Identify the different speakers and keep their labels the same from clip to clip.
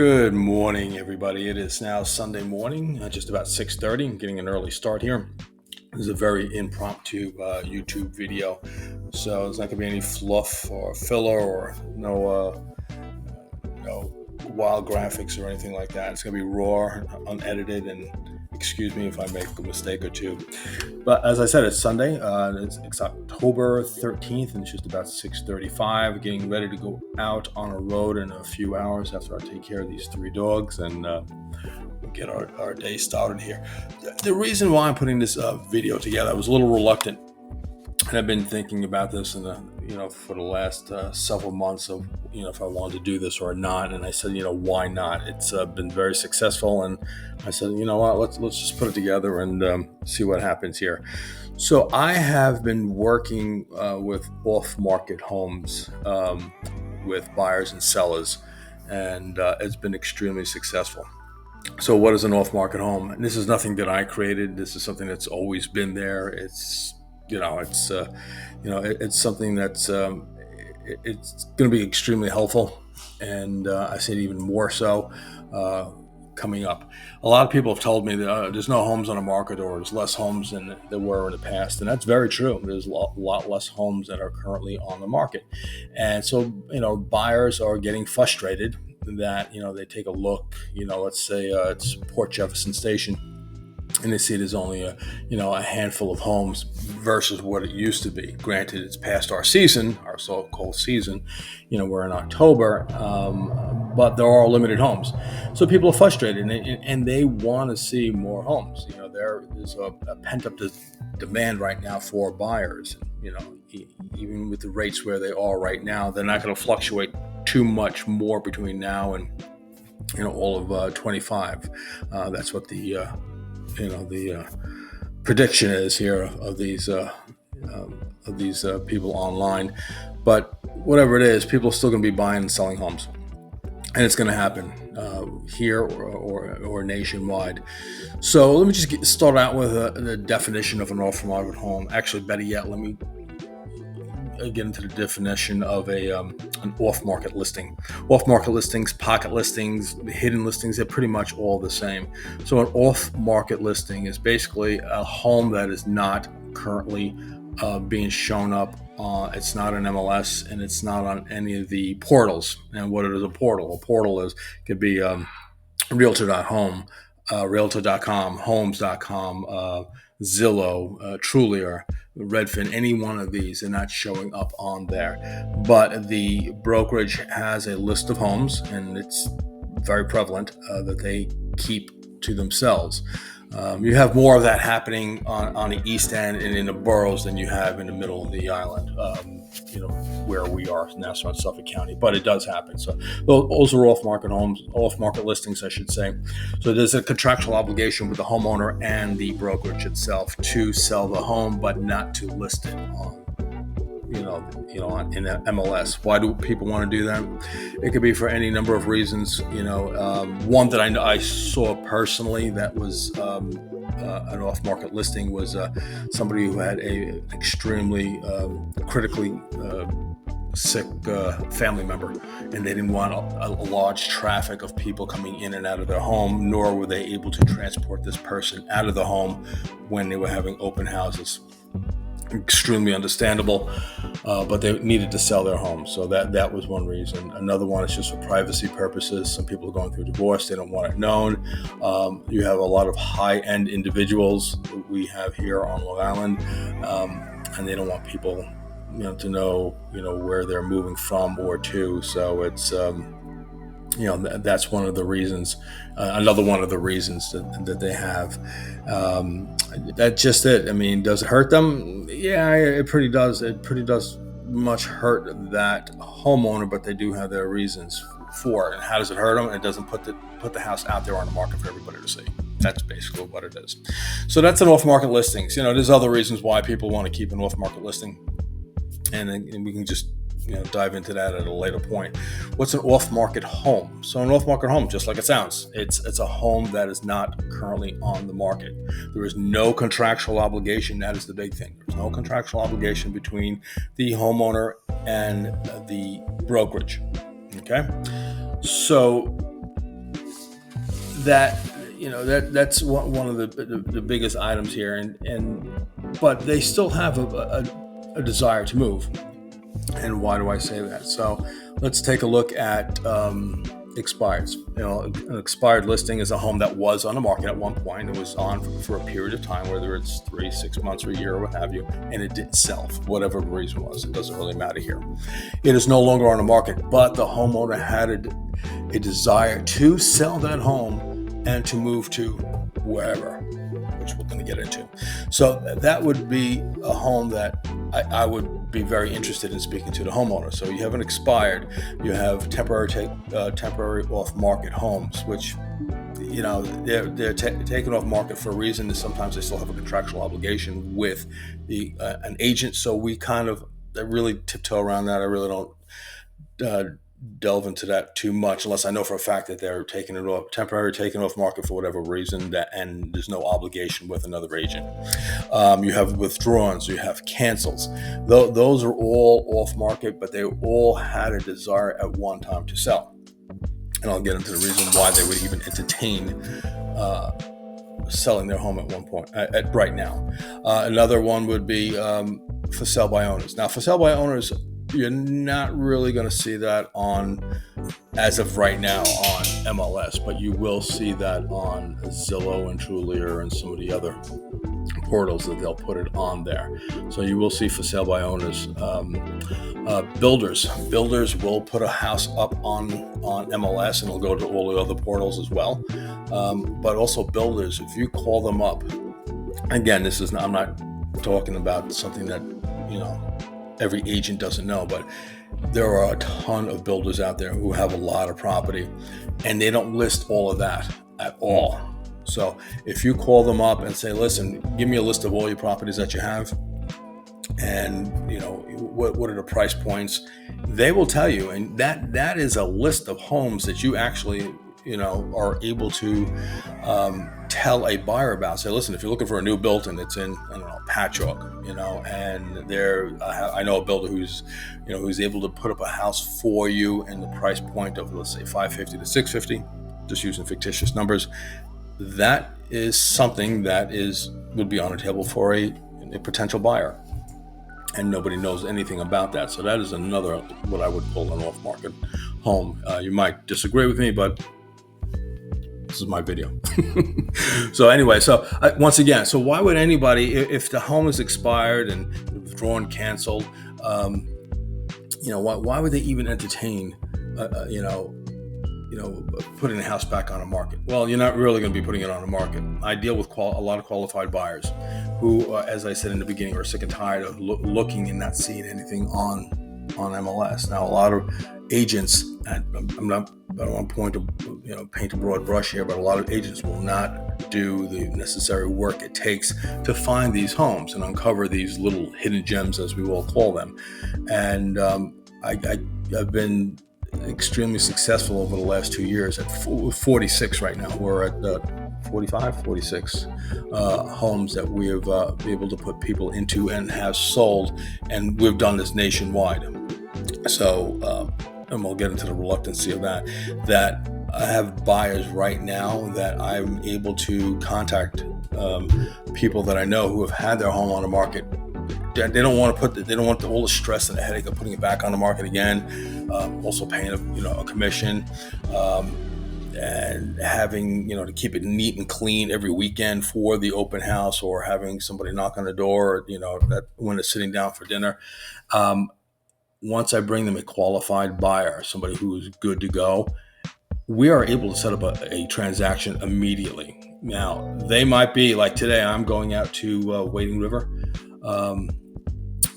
Speaker 1: Good morning, everybody. It is now Sunday morning, just about 6:30. I'm getting an early start here. This is a very impromptu YouTube video, so there's not going to be any fluff or filler or no wild graphics or anything like that. It's going to be raw, unedited, and excuse me if I make a mistake or two. But as I said, it's Sunday. It's October 13th, and it's just about 6:35. Getting ready to go out on a road in a few hours after I take care of these three dogs and we'll get our day started here. The reason why I'm putting this video together, I was a little reluctant, and I've been thinking about this for the last several months of if I wanted to do this or not. And I said, why not? It's been very successful, and I said, let's just put it together and see what happens here. So I have been working with off-market homes with buyers and sellers, and it's been extremely successful. So what is an off-market home? And this is nothing that I created. This is something that's always been there. It's something that's it's going to be extremely helpful, and I say it even more so coming up. A lot of people have told me that there's no homes on the market, or there's less homes than there were in the past, and that's very true. There's a lot less homes that are currently on the market, and so buyers are getting frustrated that they take a look. Let's say it's Port Jefferson Station, and they see there's only a handful of homes versus what it used to be. Granted, it's past our season, our so-called season. We're in October, but there are limited homes. So people are frustrated, and they want to see more homes. There's a pent-up demand right now for buyers. Even with the rates where they are right now, they're not going to fluctuate too much more between now and all of 25. That's what the prediction is here of these people online. But whatever it is, people are still going to be buying and selling homes, and it's going to happen here or nationwide. So let me just start out with the definition of an off-market home. Actually, better yet, let me get into the definition of an off-market listing. Off-market listings, pocket listings, hidden listings, they're pretty much all the same. So an off-market listing is basically a home that is not currently being shown up. It's not an MLS, and it's not on any of the portals. And what is a portal? A portal could be Realtor.home, Realtor.com, Homes.com, Zillow, Trulier, Redfin, any one of these are not showing up on there. But the brokerage has a list of homes, and it's very prevalent that they keep to themselves. You have more of that happening on the east end and in the boroughs than you have in the middle of the island, where we are now, so in Suffolk County. But it does happen. So those are off-market homes, off-market listings, I should say. So there's a contractual obligation with the homeowner and the brokerage itself to sell the home, but not to list it on in the MLS. Why do people want to do that? It could be for any number of reasons. One that I saw personally that was an off-market listing was somebody who had a extremely critically sick family member, and they didn't want a large traffic of people coming in and out of their home, nor were they able to transport this person out of the home when they were having open houses. Extremely understandable, but they needed to sell their home. So that was one reason. Another one is just for privacy purposes. Some people are going through divorce. They don't want it known. You have a lot of high-end individuals that we have here on Long Island, and they don't want people to know where they're moving from or to. So it's that's one of the reasons. Another one of the reasons that they have. That's just it. I mean, does it hurt them? Yeah, it pretty does. It pretty does much hurt that homeowner, but they do have their reasons for it. And how does it hurt them? It doesn't put the house out there on the market for everybody to see. That's basically what it is. So that's an off-market listings. There's other reasons why people want to keep an off-market listing, and we can just dive into that at a later point. What's an off-market home? So an off-market home, just like it sounds, it's a home that is not currently on the market. There is no contractual obligation. That is the big thing. There's no contractual obligation between the homeowner and the brokerage. Okay, so that that's one of the biggest items here, but they still have a desire to move. And why do I say that? So let's take a look at expireds. An expired listing is a home that was on the market at one point. It was on for a period of time, whether it's 3, 6 months, or a year, or what have you, and it didn't sell for whatever the reason was. It doesn't really matter here. It is no longer on the market, but the homeowner had a desire to sell that home and to move to wherever, which we're going to get into. So that would be a home that I would be very interested in speaking to the homeowner. So you have an expired, you have temporary off-market homes, which they're taken off market for a reason. Sometimes they still have a contractual obligation with an agent. So we kind of really tiptoe around that. I really don't delve into that too much, unless I know for a fact that they're taking off market for whatever reason, and there's no obligation with another agent. You have withdrawals, you have cancels. Those are all off market, but they all had a desire at one time to sell. And I'll get into the reason why they would even entertain selling their home at one point, at right now. Another one would be for sale by owners. Now, for sale by owners, you're not really going to see that as of right now on MLS, but you will see that on Zillow and Trulia and some of the other portals that they'll put it on there. So you will see for sale by owners. Builders will put a house up on MLS, and it'll go to all the other portals as well. But also builders, if you call them up, again, I'm not talking about something that every agent doesn't know, but there are a ton of builders out there who have a lot of property, and they don't list all of that at all. So if you call them up and say, listen, give me a list of all your properties that you have, and what are the price points, they will tell you. And that is a list of homes that you actually are able to tell a buyer about. Say, listen, if you're looking for a new build and it's in, Patchogue, and I know a builder who's able to put up a house for you in the price point of, let's say, $550 to $650, just using fictitious numbers. That is something that would be on the table for a potential buyer, and nobody knows anything about that. So that is another, what I would call an off-market home. You might disagree with me, but this is my video. So anyway, once again, so why would anybody, if the home is expired and withdrawn, canceled, why would they even entertain, putting the house back on the market? Well, you're not really going to be putting it on the market. I deal with a lot of qualified buyers who, as I said in the beginning, are sick and tired of looking and not seeing anything on MLS. Now, a lot of agents, and I don't want to paint a broad brush here, but a lot of agents will not do the necessary work it takes to find these homes and uncover these little hidden gems, as we will call them. And I've been extremely successful over the last 2 years at 46 right now. We're at 46 homes that we have been able to put people into and have sold, and we've done this nationwide. So, and we'll get into the reluctancy of that I have buyers right now that I'm able to contact, people that I know who have had their home on the market. They don't want all the stress and the headache of putting it back on the market again. Also paying a commission, and having to keep it neat and clean every weekend for the open house, or having somebody knock on the door, that when they're sitting down for dinner. Once I bring them a qualified buyer, somebody who is good to go, we are able to set up a transaction immediately. Now, they might be like today. I'm going out to Wading River,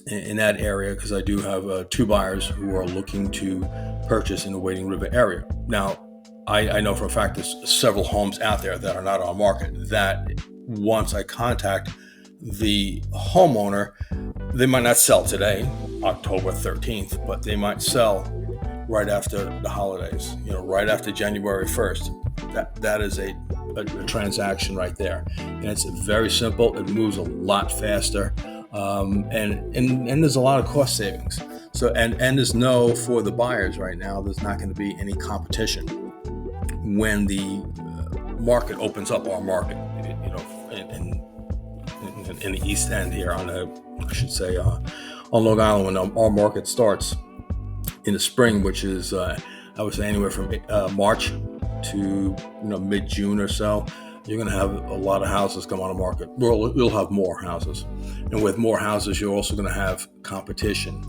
Speaker 1: in that area, because I do have 2 buyers who are looking to purchase in the Wading River area. Now, I know for a fact there's several homes out there that are not on market, that once I contact the homeowner, they might not sell today, October 13th, but they might sell right after the holidays, right after January 1st. That is a transaction right there. And it's very simple. It moves a lot faster. And there's a lot of cost savings. So, and there's for the buyers right now, there's not going to be any competition when market opens up, our market, in the East End here on Long Island, when our market starts in the spring, which is I would say anywhere from March to mid-June or so, you're going to have a lot of houses come on the market. You'll have more houses, and with more houses, you're also going to have competition,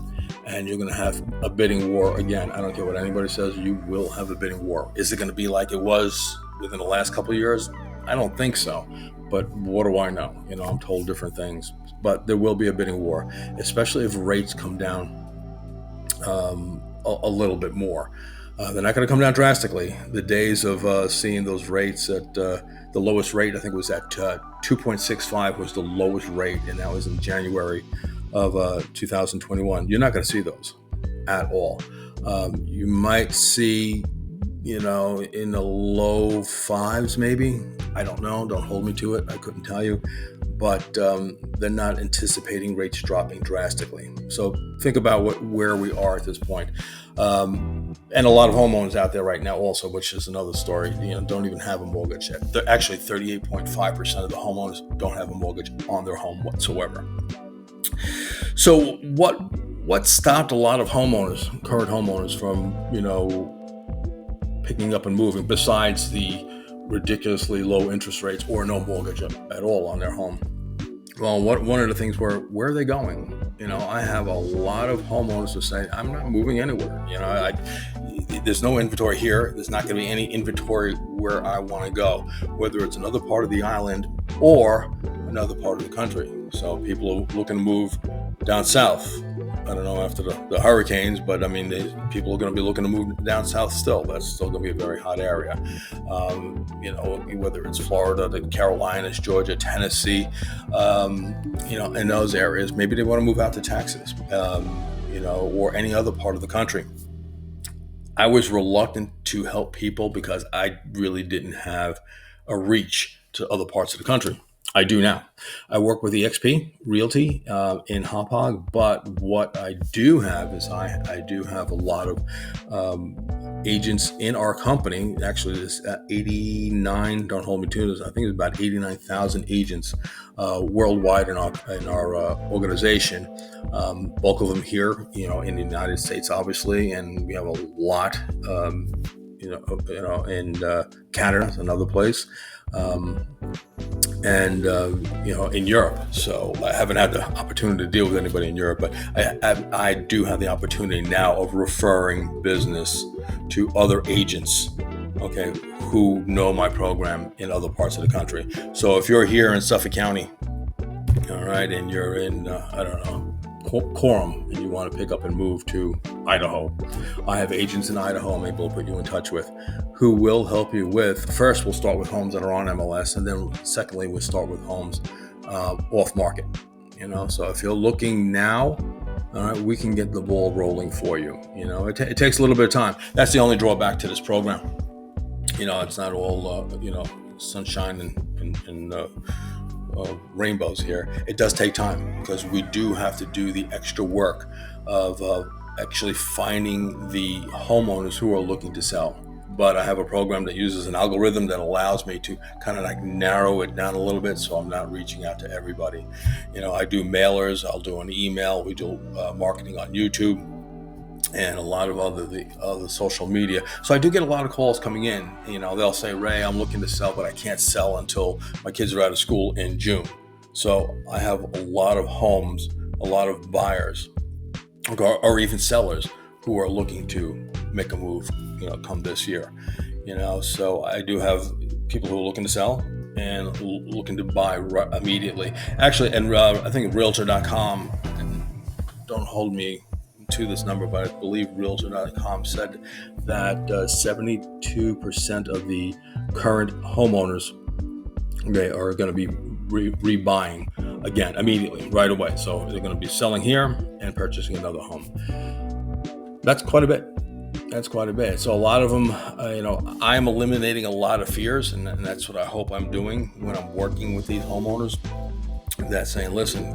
Speaker 1: and you're going to have a bidding war again. I don't care what anybody says, you will have a bidding war. Is it going to be like it was within the last couple of years? I don't think so. But what do I know? I'm told different things. But there will be a bidding war, especially if rates come down a little bit more. They're not going to come down drastically. The days of seeing those rates at the lowest rate, I think, was at 2.65 was the lowest rate, and that was in January of 2021. You're not going to see those at all. You might see, in the low fives, maybe. I don't know. Don't hold me to it. I couldn't tell you. But they're not anticipating rates dropping drastically. So think about where we are at this point. And a lot of homeowners out there right now also, which is another story, don't even have a mortgage yet. Actually, 38.5% of the homeowners don't have a mortgage on their home whatsoever. So what stopped a lot of current homeowners from, picking up and moving, besides the ridiculously low interest rates or no mortgage at all on their home? Well, one of the things where are they going? I have a lot of homeowners who say, I'm not moving anywhere. There's no inventory here. There's not going to be any inventory where I want to go, whether it's another part of the island or another part of the country. So people are looking to move down south. I don't know after the hurricanes, but people are going to be looking to move down south still. That's still going to be a very hot area. Whether it's Florida, the Carolinas, Georgia, Tennessee, in those areas, maybe they want to move out to Texas, or any other part of the country. I was reluctant to help people because I really didn't have a reach to other parts of the country. I do now. I work with EXP Realty in Hauppauge, but what I do have is I do have a lot of agents in our company. Actually, there's 89. Don't hold me to this. I think it's about 89,000 agents worldwide in our organization. Bulk of them here, in the United States, obviously, and we have a lot, in Canada, another place. And in Europe. So I haven't had the opportunity to deal with anybody in Europe, but I do have the opportunity now of referring business to other agents, who know my program in other parts of the country. So if you're here in Suffolk County, all right, and you're in, Quorum, and you want to pick up and move to Idaho, I have agents in Idaho I'm able to put you in touch with who will help you with. First, we'll start with homes that are on MLS, and then secondly, we'll start with homes off market. So if you're looking now, all right, we can get the ball rolling for you. It takes a little bit of time. That's the only drawback to this program. It's not all sunshine and rainbows here. It does take time because we do have to do the extra work of actually finding the homeowners who are looking to sell. But I have a program that uses an algorithm that allows me to kind of narrow it down a little bit, so I'm not reaching out to everybody. I do mailers, I'll do an email, we do marketing on YouTube, and a lot of other social media. So I do get a lot of calls coming in. They'll say, Ray, I'm looking to sell, but I can't sell until my kids are out of school in June. So I have a lot of homes, a lot of buyers, or even sellers who are looking to make a move, come this year. So I do have people who are looking to sell and looking to buy immediately. Actually, and I think Realtor.com, and don't hold me to this number, but I believe Realtor.com said that 72% of the current homeowners are going to be rebuying again immediately, right away. So they're going to be selling here and purchasing another home. That's quite a bit. So a lot of them, I'm eliminating a lot of fears, and that's what I hope I'm doing when I'm working with these homeowners. That's saying, listen,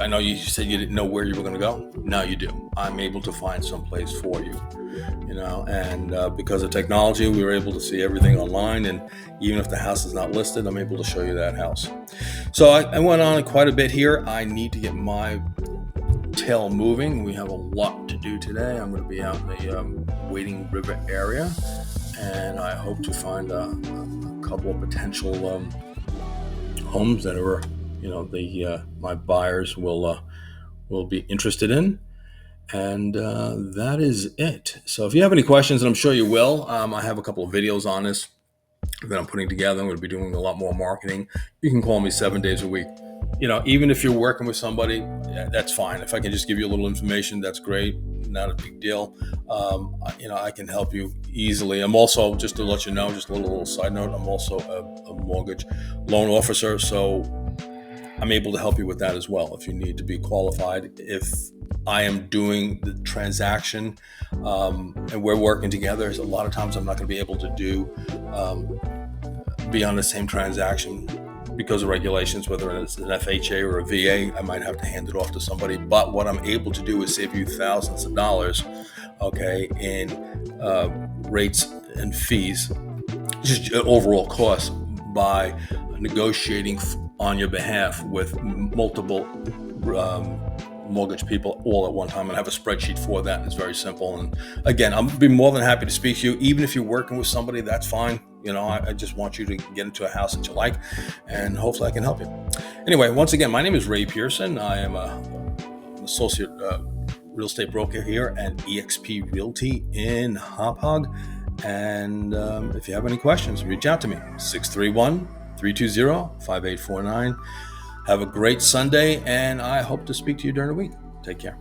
Speaker 1: I know you said you didn't know where you were going to go. Now you do. I'm able to find some place for you, and because of technology, we were able to see everything online. And even if the house is not listed, I'm able to show you that house. So I went on quite a bit here. I need to get my tail moving. We have a lot to do today. I'm going to be out in the Wading River area, and I hope to find a couple of potential homes that are, my buyers will be interested in. And that is it. So if you have any questions, and I'm sure you will, I have a couple of videos on this that I'm putting together. I'm going to be doing a lot more marketing. You can call me 7 days a week. Even if you're working with somebody, that's fine. If I can just give you a little information, that's great. Not a big deal. I can help you easily. I'm also, just to let you know, just a little side note, I'm also a mortgage loan officer. So I'm able to help you with that as well if you need to be qualified. If I am doing the transaction and we're working together, a lot of times I'm not going to be able to be on the same transaction because of regulations, whether it's an FHA or a VA. I might have to hand it off to somebody. But what I'm able to do is save you thousands of dollars, in rates and fees, just overall costs, by negotiating on your behalf with multiple mortgage people all at one time. And I have a spreadsheet for that, and it's very simple. And again, I'll be more than happy to speak to you. Even if you're working with somebody, that's fine. I just want you to get into a house that you like, and hopefully I can help you. Anyway, once again, my name is Ray Pearson. I am an associate real estate broker here at eXp Realty in Hauppauge. And if you have any questions, reach out to me, 631-320-5849. Have a great Sunday, and I hope to speak to you during the week. Take care.